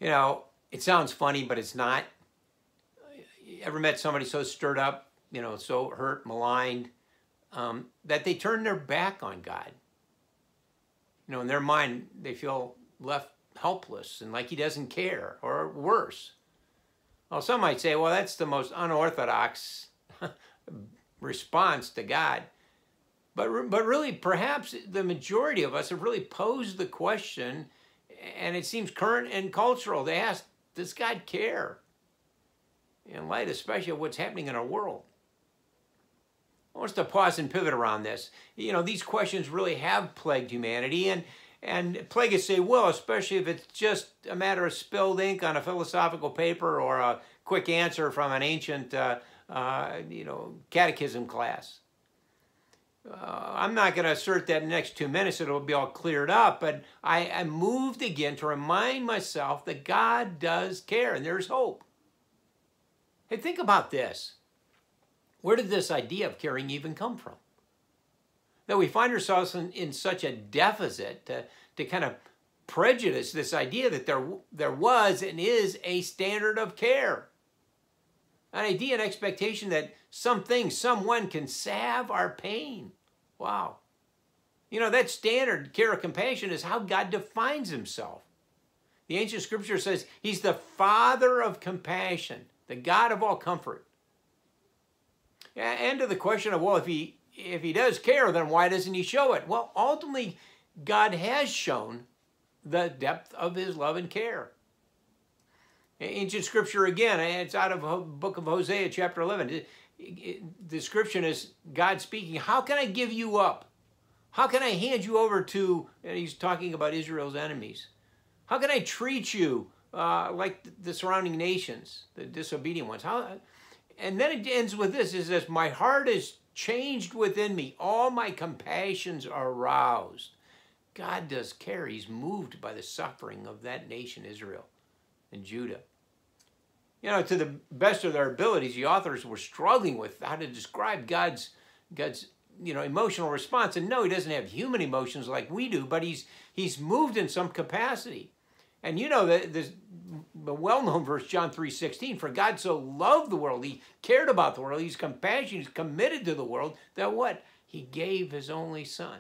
You know, it sounds funny, but it's not. You ever met somebody so stirred up, so hurt, maligned, that they turn their back on God? In their mind, they feel left helpless and like he doesn't care, or worse. Well, some might say, well, that's the most unorthodox response to God. But really, perhaps the majority of us have really posed the question, and it seems current and cultural. They ask, does God care? In light especially of what's happening in our world. I want us to pause and pivot around this. These questions really have plagued humanity, and plaguists say, well, especially if it's just a matter of spilled ink on a philosophical paper or a quick answer from an ancient, catechism class. I'm not going to assert that in the next 2 minutes it'll be all cleared up, but I'm moved again to remind myself that God does care and there's hope. Hey, think about this. Where did this idea of caring even come from? That we find ourselves in such a deficit to kind of prejudice this idea that there was and is a standard of care. An idea and expectation that someone can salve our pain. Wow. That standard care or compassion is how God defines himself. The ancient scripture says he's the Father of compassion, the God of all comfort. And to the question of, well, if he does care, then why doesn't he show it? Well, ultimately, God has shown the depth of his love and care. Ancient scripture again, it's out of the book of Hosea, chapter 11. The description is God speaking, how can I give you up? How can I hand you over to, and he's talking about Israel's enemies. How can I treat you like the surrounding nations, the disobedient ones? And then it ends with this, it says, my heart is changed within me. All my compassions are aroused. God does care. He's moved by the suffering of that nation, Israel and Judah. To the best of their abilities, the authors were struggling with how to describe God's emotional response. And no, he doesn't have human emotions like we do, but he's moved in some capacity. And the well-known verse, John 3:16, for God so loved the world, he cared about the world, he's compassionate, he's committed to the world, that what? He gave his only son.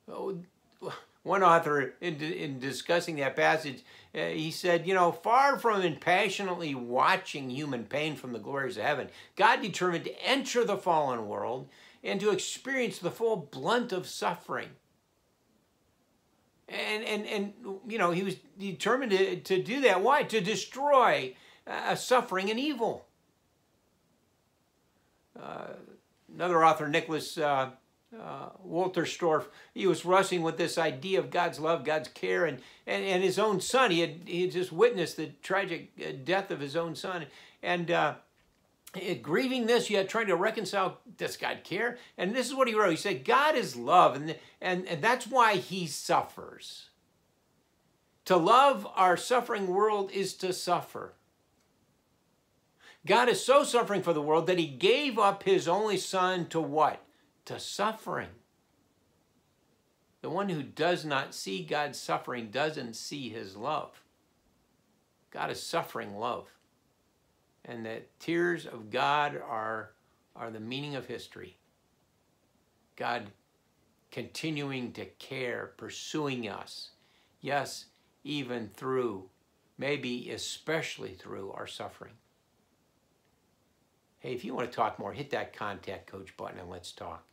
One author, in discussing that passage, he said, far from impassionately watching human pain from the glories of heaven, God determined to enter the fallen world and to experience the full blunt of suffering. And he was determined to do that. Why? To destroy suffering and evil. Another author, Nicholas Wolterstorff, he was wrestling with this idea of God's love, God's care, and his own son. He had just witnessed the tragic death of his own son. And grieving this, yet trying to reconcile, does God care? And this is what he wrote. He said, God is love, and that's why he suffers. To love our suffering world is to suffer. God is so suffering for the world that he gave up his only son to what? To suffering. The one who does not see God's suffering doesn't see his love. God is suffering love. And the tears of God are the meaning of history. God continuing to care, pursuing us. Yes, even through, maybe especially through our suffering. Hey, if you want to talk more, hit that Contact Coach button and let's talk.